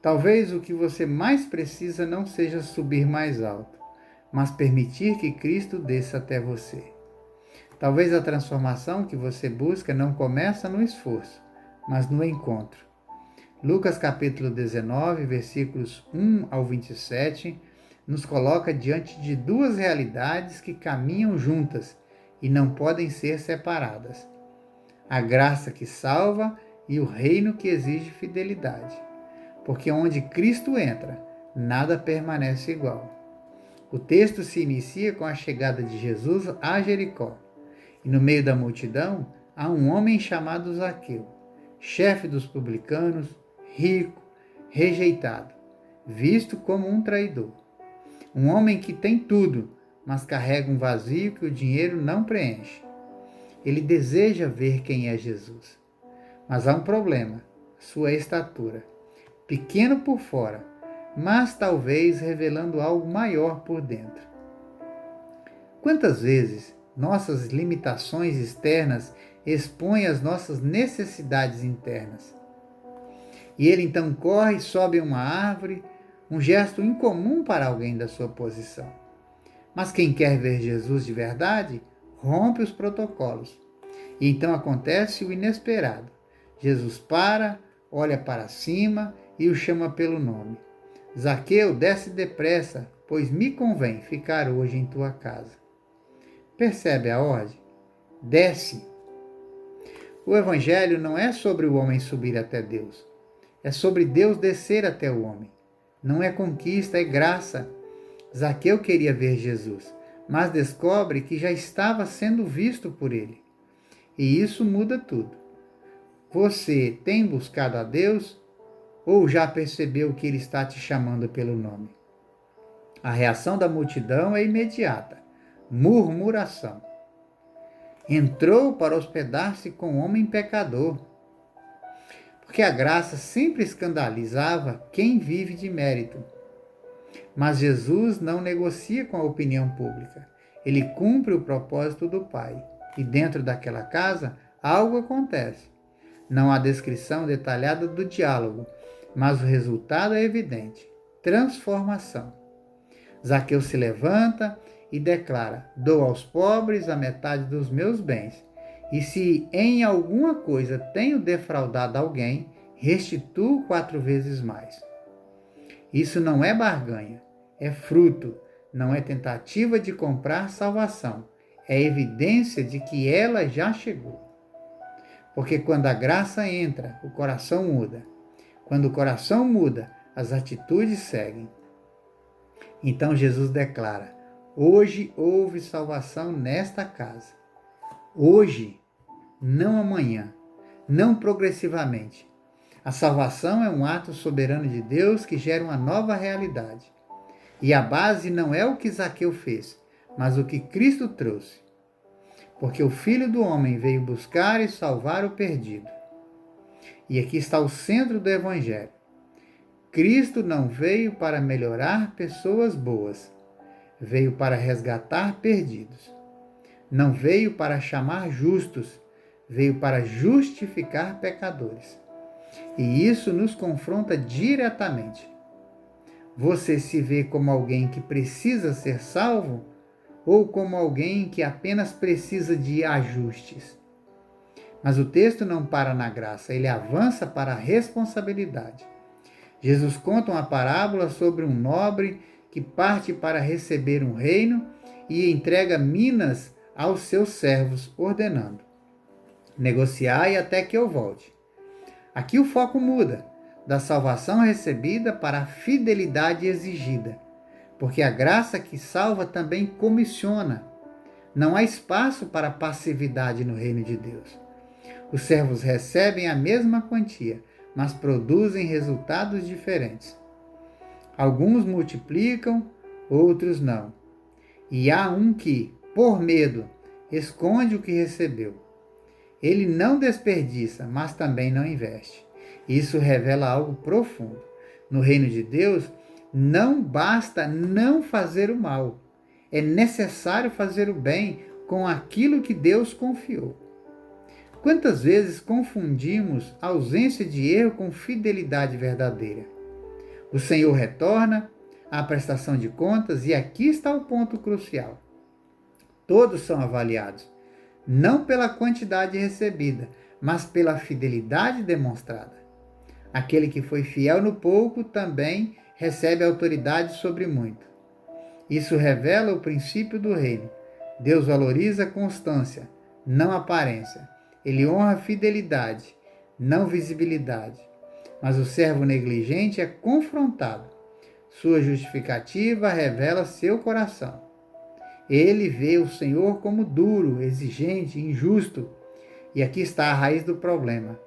Talvez o que você mais precisa não seja subir mais alto, mas permitir que Cristo desça até você. Talvez a transformação que você busca não começa no esforço, mas no encontro. Lucas capítulo 19, versículos 1 ao 27, nos coloca diante de duas realidades que caminham juntas e não podem ser separadas: a graça que salva e o reino que exige fidelidade. Porque onde Cristo entra, nada permanece igual. O texto se inicia com a chegada de Jesus a Jericó. E no meio da multidão há um homem chamado Zaqueu, chefe dos publicanos, rico, rejeitado, visto como um traidor. Um homem que tem tudo, mas carrega um vazio que o dinheiro não preenche. Ele deseja ver quem é Jesus. Mas há um problema: sua estatura. Pequeno por fora, mas talvez revelando algo maior por dentro. Quantas vezes nossas limitações externas expõem as nossas necessidades internas? E ele então corre e sobe uma árvore, um gesto incomum para alguém da sua posição. Mas quem quer ver Jesus de verdade, rompe os protocolos. E então acontece o inesperado. Jesus para, olha para cima e o chama pelo nome. Zaqueu, desce depressa, pois me convém ficar hoje em tua casa. Percebe a ordem? Desce. O evangelho não é sobre o homem subir até Deus. É sobre Deus descer até o homem. Não é conquista, é graça. Zaqueu queria ver Jesus, mas descobre que já estava sendo visto por ele. E isso muda tudo. Você tem buscado a Deus ou já percebeu que ele está te chamando pelo nome? A reação da multidão é imediata. Murmuração. Entrou para hospedar-se com um homem pecador. Porque a graça sempre escandalizava quem vive de mérito. Mas Jesus não negocia com a opinião pública. Ele cumpre o propósito do Pai. E dentro daquela casa, algo acontece. Não há descrição detalhada do diálogo, mas o resultado é evidente: transformação. Zaqueu se levanta e declara: dou aos pobres a metade dos meus bens. E se em alguma coisa tenho defraudado alguém, restituo 4 vezes mais. Isso não é barganha, é fruto, não é tentativa de comprar salvação, é evidência de que ela já chegou. Porque quando a graça entra, o coração muda. Quando o coração muda, as atitudes seguem. Então Jesus declara: hoje houve salvação nesta casa. Hoje, não amanhã, não progressivamente. A salvação é um ato soberano de Deus que gera uma nova realidade. E a base não é o que Zaqueu fez, mas o que Cristo trouxe. Porque o Filho do Homem veio buscar e salvar o perdido. E aqui está o centro do Evangelho. Cristo não veio para melhorar pessoas boas, veio para resgatar perdidos. Não veio para chamar justos, veio para justificar pecadores. E isso nos confronta diretamente. Você se vê como alguém que precisa ser salvo ou como alguém que apenas precisa de ajustes? Mas o texto não para na graça, ele avança para a responsabilidade. Jesus conta uma parábola sobre um nobre que parte para receber um reino e entrega minas aos seus servos, ordenando: negociai até que eu volte. Aqui o foco muda, da salvação recebida para a fidelidade exigida, porque a graça que salva também comissiona. Não há espaço para passividade no reino de Deus. Os servos recebem a mesma quantia, mas produzem resultados diferentes. Alguns multiplicam, outros não. E há um que, por medo, esconde o que recebeu. Ele não desperdiça, mas também não investe. Isso revela algo profundo. No reino de Deus, não basta não fazer o mal. É necessário fazer o bem com aquilo que Deus confiou. Quantas vezes confundimos ausência de erro com fidelidade verdadeira? O Senhor retorna à prestação de contas e aqui está o ponto crucial. Todos são avaliados, não pela quantidade recebida, mas pela fidelidade demonstrada. Aquele que foi fiel no pouco também recebe autoridade sobre muito. Isso revela o princípio do reino. Deus valoriza a constância, não aparência. Ele honra a fidelidade, não visibilidade. Mas o servo negligente é confrontado. Sua justificativa revela seu coração. Ele vê o Senhor como duro, exigente, injusto. E aqui está a raiz do problema.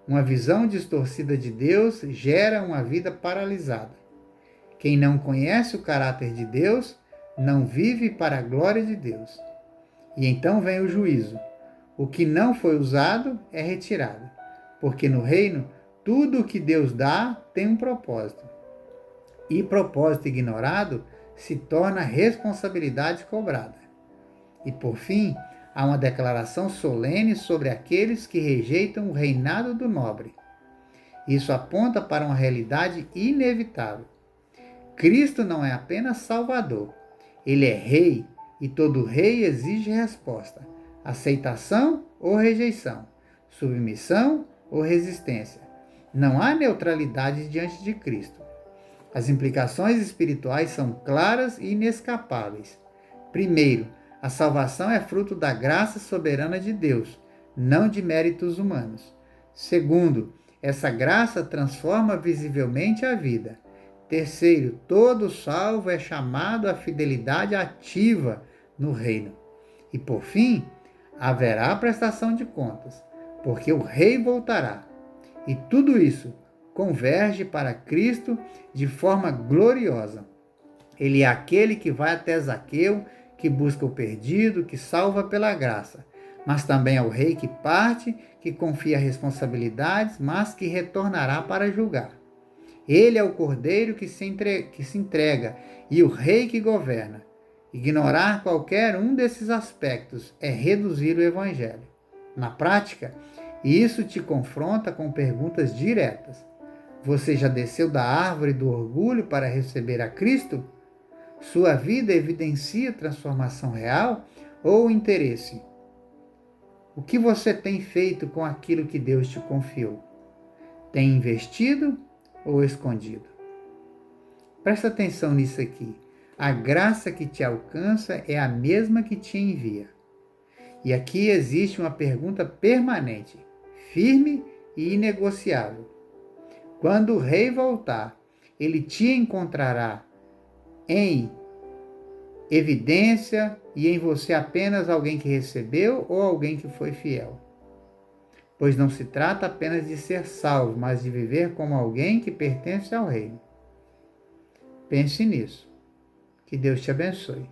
Uma visão distorcida de Deus gera uma vida paralisada. Quem não conhece o caráter de Deus não vive para a glória de Deus. E então vem o juízo. O que não foi usado é retirado, porque no reino tudo o que Deus dá tem um propósito. E propósito ignorado se torna responsabilidade cobrada. E por fim, há uma declaração solene sobre aqueles que rejeitam o reinado do nobre. Isso aponta para uma realidade inevitável. Cristo não é apenas Salvador, ele é Rei, e todo rei exige resposta: aceitação ou rejeição, submissão ou resistência. Não há neutralidade diante de Cristo. As implicações espirituais são claras e inescapáveis. Primeiro, a salvação é fruto da graça soberana de Deus, não de méritos humanos. Segundo, essa graça transforma visivelmente a vida. Terceiro, todo salvo é chamado à fidelidade ativa no reino. E por fim, haverá prestação de contas, porque o rei voltará. E tudo isso converge para Cristo de forma gloriosa. Ele é aquele que vai até Zaqueu, que busca o perdido, que salva pela graça. Mas também é o rei que parte, que confia responsabilidades, mas que retornará para julgar. Ele é o cordeiro que se entrega e o rei que governa. Ignorar qualquer um desses aspectos é reduzir o evangelho. Na prática, isso te confronta com perguntas diretas. Você já desceu da árvore do orgulho para receber a Cristo? Sua vida evidencia transformação real ou interesse? O que você tem feito com aquilo que Deus te confiou? Tem investido ou escondido? Presta atenção nisso aqui. A graça que te alcança é a mesma que te envia. E aqui existe uma pergunta permanente, firme e inegociável. Quando o rei voltar, ele te encontrará em evidência e em você apenas alguém que recebeu ou alguém que foi fiel? Pois não se trata apenas de ser salvo, mas de viver como alguém que pertence ao reino. Pense nisso. Que Deus te abençoe.